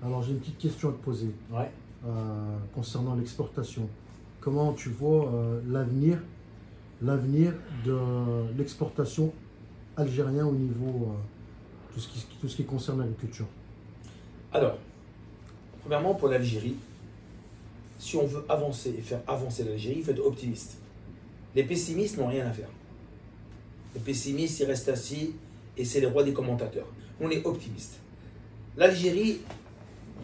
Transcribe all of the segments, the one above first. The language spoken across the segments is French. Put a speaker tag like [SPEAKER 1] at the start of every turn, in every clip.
[SPEAKER 1] Alors j'ai une petite question à te poser
[SPEAKER 2] Ouais.
[SPEAKER 1] concernant l'exportation. Comment tu vois l'avenir de l'exportation algérienne au niveau tout ce qui concerne l'agriculture?
[SPEAKER 2] Alors, premièrement, pour l'Algérie, si on veut avancer et faire avancer l'Algérie, il faut être optimiste. Les pessimistes n'ont rien à faire. Les pessimistes, ils restent assis et c'est les rois des commentateurs. On est optimiste. L'Algérie,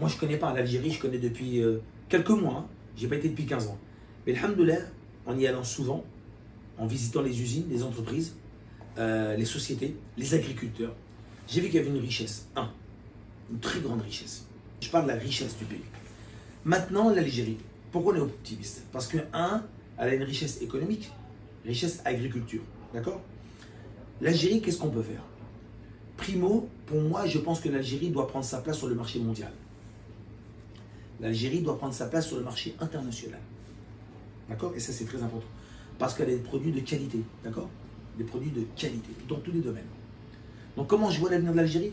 [SPEAKER 2] moi je ne connais pas l'Algérie, je connais depuis quelques mois. Hein. Je n'ai pas été depuis 15 ans. Mais alhamdoulilah, en y allant souvent, en visitant les usines, les entreprises, les sociétés, les agriculteurs, j'ai vu qu'il y avait une richesse. Une très grande richesse. Je parle de la richesse du pays. Maintenant, l'Algérie, pourquoi on est optimiste? Parce que, elle a une richesse économique, richesse agriculture. D'accord? L'Algérie, qu'est-ce qu'on peut faire? Primo, pour moi, je pense que l'Algérie doit prendre sa place sur le marché mondial. L'Algérie doit prendre sa place sur le marché international. D'accord? Et ça, c'est très important. Parce qu'elle a des produits de qualité. D'accord? Des produits de qualité, dans tous les domaines. Donc, comment je vois l'avenir de l'Algérie?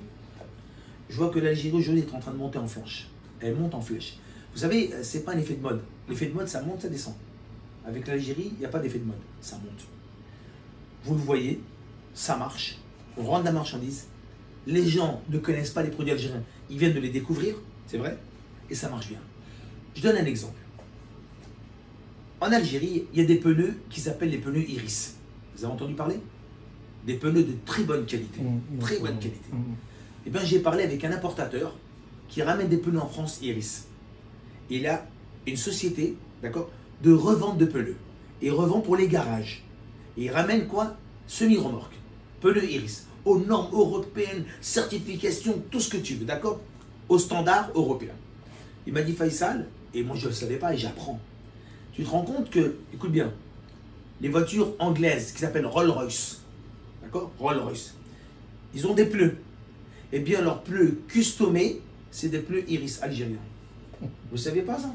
[SPEAKER 2] Je vois que l'Algérie, aujourd'hui, est en train de monter en flèche. Elle monte en flèche. Vous savez, ce n'est pas un effet de mode. L'effet de mode, ça monte, ça descend. Avec l'Algérie, il n'y a pas d'effet de mode. Ça monte. Vous le voyez, ça marche. On rend de la marchandise. Les gens ne connaissent pas les produits algériens. Ils viennent de les découvrir, c'est vrai, et ça marche bien. Je donne un exemple. En Algérie, il y a des pneus qui s'appellent les pneus Iris. Vous avez entendu parler? Des pneus de très bonne qualité. Très bonne qualité. Eh bien, j'ai parlé avec un importateur qui ramène des pneus en France Iris. Il a une société, d'accord, de revente de pneus. Et il revend pour les garages. Et il ramène quoi? Semi-remorque. Pneus Iris. Aux normes européennes, certification, tout ce que tu veux, d'accord? Aux standards européens. Il m'a dit Faisal, et moi je ne le savais pas et j'apprends. Tu te rends compte que, écoute bien, les voitures anglaises qui s'appellent Rolls-Royce, d'accord? Rolls-Royce, ils ont des pneus. Eh bien, leurs pneus customés, c'est des pneus Iris algériens. Vous ne saviez pas ça?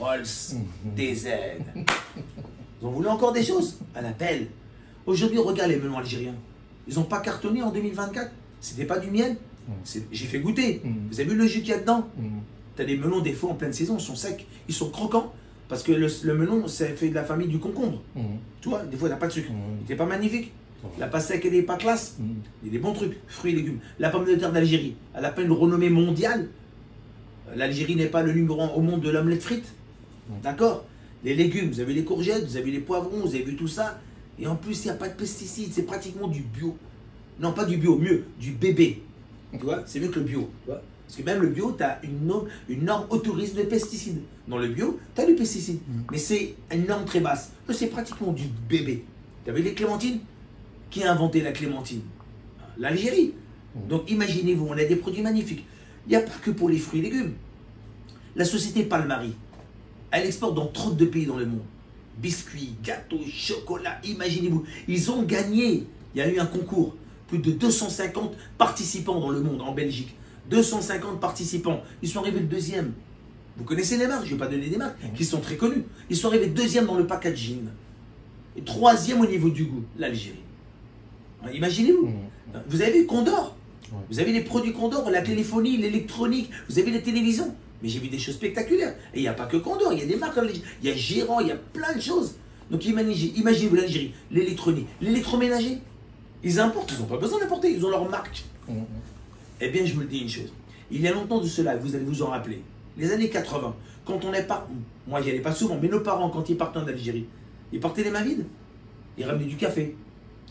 [SPEAKER 2] Rolls, DZ. Ils ont voulu encore des choses à l'appel. Aujourd'hui, regarde les melons algériens. Ils n'ont pas cartonné en 2024. C'était pas du miel. J'ai fait goûter. Vous avez vu le jus qu'il y a dedans? Tu as des melons, des fois, en pleine saison, ils sont secs. Ils sont croquants. Parce que le melon, ça fait de la famille du concombre. Tu vois, des fois, il n'a pas de sucre. Il n'était pas magnifique. La pastèque, elle n'est pas classe. Il y a des bons trucs, fruits et légumes. La pomme de terre d'Algérie, elle a pas une renommée mondiale. L'Algérie n'est pas le numéro 1 au monde de l'omelette frite. D'accord? Les légumes, vous avez les courgettes, vous avez les poivrons, vous avez vu tout ça. Et en plus, il n'y a pas de pesticides, c'est pratiquement du bio. Non, pas du bio, mieux, du bébé. Tu vois, c'est mieux que le bio. Tu vois, parce que même le bio, tu as une norme autorise de pesticides. Dans le bio, tu as du pesticide. Mais c'est une norme très basse. C'est pratiquement du bébé. Tu as vu les clémentines? Qui a inventé la clémentine? L'Algérie. Donc imaginez-vous, on a des produits magnifiques. Il n'y a pas que pour les fruits et légumes. La société Palmari, elle exporte dans 32 pays dans le monde. Biscuits, gâteaux, chocolat, imaginez-vous. Ils ont gagné. Il y a eu un concours. Plus de 250 participants dans le monde, en Belgique. 250 participants. Ils sont arrivés le deuxième. Vous connaissez les marques, je ne vais pas donner des marques, qui sont très connues. Ils sont arrivés deuxième dans le packaging. Et troisième au niveau du goût, l'Algérie. Imaginez-vous. Vous avez vu Condor? Vous avez les produits Condor, la téléphonie, l'électronique, vous avez les télévisions. Mais j'ai vu des choses spectaculaires. Et il n'y a pas que Condor, il y a des marques, il y a Gérant, il y a plein de choses. Donc imaginez-vous l'Algérie, l'électronique, l'électroménager. Ils importent, ils n'ont pas besoin d'importer, ils ont leur marque. Eh bien, je vous le dis une chose. Il y a longtemps de cela, vous allez vous en rappeler. Les années 80, quand on est parti, moi j'y allais pas souvent, mais nos parents, quand ils partaient en Algérie, ils partaient les mains vides. Ils ramenaient du café,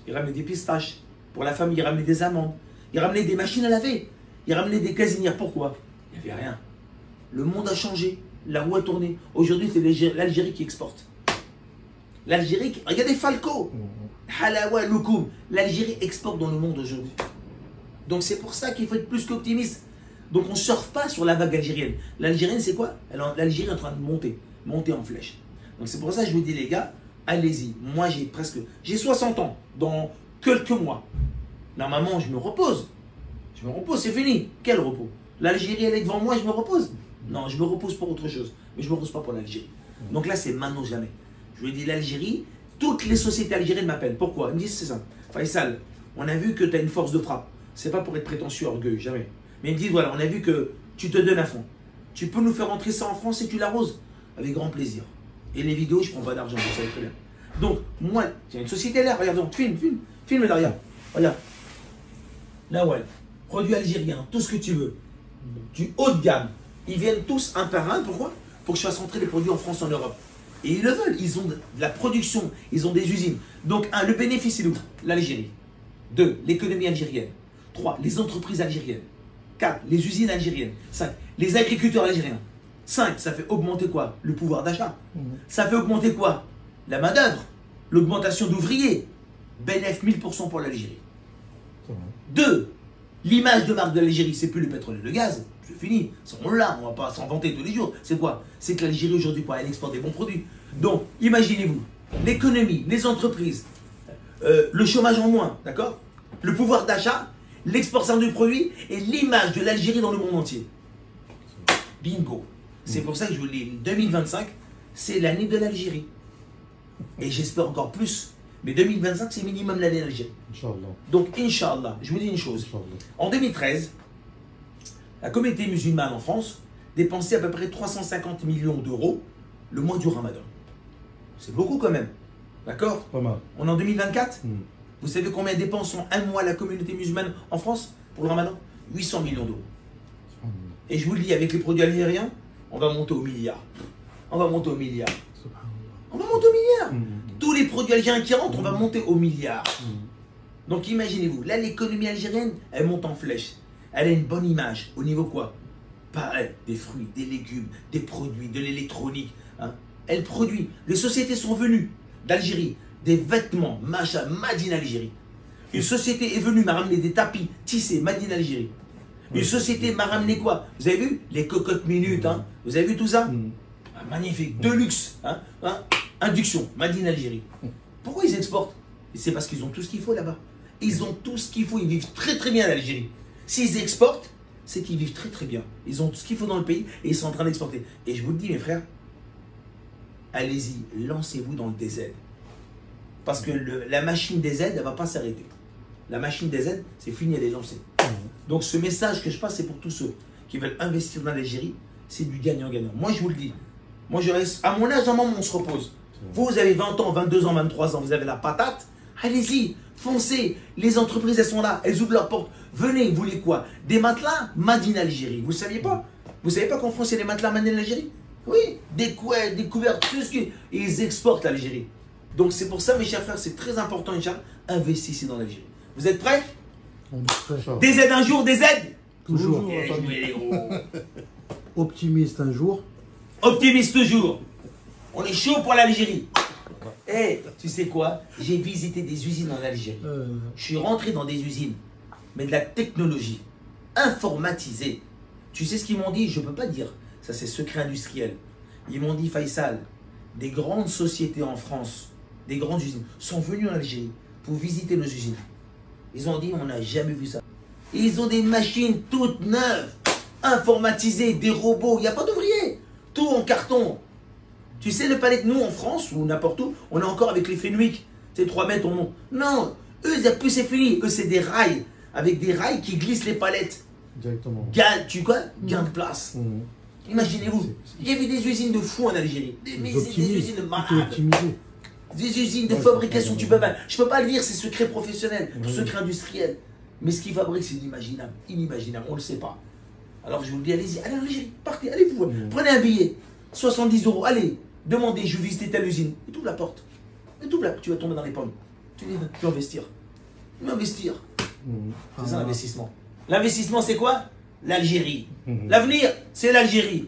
[SPEAKER 2] ils ramenaient des pistaches. Pour la famille, ils ramenaient des amandes. Ils ramenaient des machines à laver. Ils ramenaient des cuisinières. Pourquoi? Il n'y avait rien. Le monde a changé. La roue a tourné. Aujourd'hui, c'est l'Algérie qui exporte. L'Algérie, regardez Falco. Halawa, Loukoum. L'Algérie exporte dans le monde aujourd'hui. Donc c'est pour ça qu'il faut être plus qu'optimiste. Donc on ne surfe pas sur la vague algérienne. L'Algérienne, c'est quoi? L'Algérie est en train de monter en flèche. Donc c'est pour ça que je vous dis, les gars, allez-y. Moi, j'ai 60 ans dans quelques mois. Normalement, je me repose. Je me repose, c'est fini. Quel repos? L'Algérie, elle est devant moi, je me repose? Non, je me repose pour autre chose. Mais je ne me repose pas pour l'Algérie. Donc là, c'est maintenant ou jamais. Je lui dis l'Algérie, toutes les sociétés algériennes m'appellent. Pourquoi? Ils me disent, c'est ça. Faisal, on a vu que tu as une force de frappe. C'est pas pour être prétentieux, orgueilleux, jamais. Mais ils me disent, voilà, on a vu que tu te donnes à fond. Tu peux nous faire rentrer ça en France et tu l'arroses avec grand plaisir. Et les vidéos, je ne prends pas d'argent, vous savez très bien. Donc, moi, il y a une société là, regarde, donc, filme là, regarde. Regarde. Là, ouais. Produits algériens, tout ce que tu veux. Du haut de gamme. Ils viennent tous un par un, pourquoi? Pour que je fasse rentrer les produits en France, en Europe. Et ils le veulent, ils ont de la production, ils ont des usines. Donc, un, le bénéfice, c'est où? L'Algérie. 2, l'économie algérienne. 3, les entreprises algériennes. 4, les usines algériennes. 5, les agriculteurs algériens. 5, ça fait augmenter quoi? Le pouvoir d'achat. Ça fait augmenter quoi? La main-d'œuvre. L'augmentation d'ouvriers. Bénéfice 1000% pour l'Algérie. 2, l'image de marque de l'Algérie, c'est plus le pétrole et le gaz. C'est fini. On l'a, on ne va pas s'en vanter tous les jours. C'est quoi? C'est que l'Algérie aujourd'hui, elle exporte des bons produits. Donc, imaginez-vous, l'économie, les entreprises, le chômage en moins, d'accord? Le pouvoir d'achat, l'exportation de produits et l'image de l'Algérie dans le monde entier. Bingo. C'est pour ça que je vous le dis, 2025, c'est l'année de l'Algérie. Et j'espère encore plus. Mais 2025, c'est minimum l'année d'Algérie. Donc, Inch'Allah, je vous dis une chose. En 2013, la communauté musulmane en France dépensait à peu près 350 millions d'euros le mois du Ramadan. C'est beaucoup quand même. D'accord?
[SPEAKER 1] Pas mal.
[SPEAKER 2] On est en 2024. Vous savez combien dépense en un mois la communauté musulmane en France pour le Ramadan? 800 millions d'euros. Et je vous le dis, avec les produits algériens, on va monter au milliard. On va monter au milliard. On va monter au milliard. Tous les produits algériens qui rentrent, on va monter au milliard. Donc imaginez-vous, là l'économie algérienne, elle monte en flèche. Elle a une bonne image. Au niveau quoi? Pareil, des fruits, des légumes, des produits, de l'électronique. Hein. Elle produit. Les sociétés sont venues d'Algérie. Des vêtements, machin, made in Algérie. Une société est venue m'a ramené des tapis tissés, made in Algérie. Une société m'a ramené quoi? Vous avez vu? Les cocottes minutes, hein? Vous avez vu tout ça? Ah, magnifique, de luxe, hein? Induction, made in Algérie. Pourquoi ils exportent? C'est parce qu'ils ont tout ce qu'il faut là-bas. Ils ont tout ce qu'il faut, ils vivent très très bien en Algérie. S'ils exportent, c'est qu'ils vivent très très bien. Ils ont tout ce qu'il faut dans le pays et ils sont en train d'exporter. Et je vous le dis mes frères, allez-y, lancez-vous dans le DZ. Parce que la machine DZ, elle ne va pas s'arrêter. La machine DZ, c'est fini, elle est lancée. Donc ce message que je passe, c'est pour tous ceux qui veulent investir dans l'Algérie, c'est du gagnant-gagnant. Moi, je vous le dis. Moi, je reste, à mon âge, à un moment, on se repose. Vous avez 20 ans, 22 ans, 23 ans, vous avez la patate. Allez-y, foncez. Les entreprises, elles sont là, elles ouvrent leurs portes. Venez, vous voulez quoi? Des matelas made in Algérie. Vous ne saviez pas? Vous ne savez pas qu'en France, il y a des matelas made in Algérie? Oui, des couettes, des couvertes, tout ce qui... Ils exportent l'Algérie. Donc c'est pour ça, mes chers frères, c'est très important, Inch'Allah, investissez dans l'Algérie. Vous êtes prêts?
[SPEAKER 1] On est prêts.
[SPEAKER 2] Des aides un jour, des aides?
[SPEAKER 1] Toujours. Optimiste un jour.
[SPEAKER 2] Optimiste toujours. On est chaud pour l'Algérie. Eh, tu sais quoi? J'ai visité des usines en Algérie. Je suis rentré dans des usines, mais de la technologie, informatisée. Tu sais ce qu'ils m'ont dit? Je ne peux pas dire. Ça, c'est secret industriel. Ils m'ont dit, Faisal, des grandes sociétés en France, des grandes usines, sont venues en Algérie pour visiter nos usines. Ils ont dit, on n'a jamais vu ça. Et ils ont des machines toutes neuves, informatisées, des robots. Il n'y a pas d'ouvriers. Tout en carton. Tu sais, le palais que nous, en France, ou n'importe où, on est encore avec les Fenwick. C'est 3 mètres, on monte. Non, eux, ils plus c'est fini. Eux, c'est des rails. Avec des rails qui glissent les palettes.
[SPEAKER 1] Directement.
[SPEAKER 2] Gain de place. Imaginez-vous. J'ai vu des usines de fous en Algérie. Des usines de malades. Des usines de fabrication. Je peux pas le dire, c'est secret professionnel, secret industriel. Mais ce qu'ils fabriquent, c'est inimaginable. Inimaginable, on ne le sait pas. Alors je vous le dis, allez-y, allez en Algérie, partez, allez vous. Prenez un billet, 70 €, allez, demandez, je veux visiter telle usine. Et t'ouvres la porte. Et t'ouvres la porte, tu vas tomber dans les pommes. Tu vas investir. Tu vas investir. C'est ça l'investissement. L'investissement, c'est quoi? L'Algérie. L'avenir, c'est l'Algérie.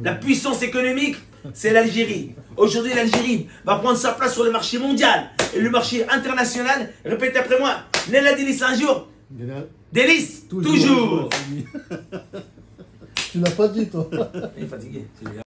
[SPEAKER 2] La puissance économique, c'est l'Algérie. Aujourd'hui, l'Algérie va prendre sa place sur le marché mondial et le marché international. Répétez après moi. Nella délice un jour. Délice toujours.
[SPEAKER 1] Tu l'as pas dit, toi.
[SPEAKER 2] Il est fatigué.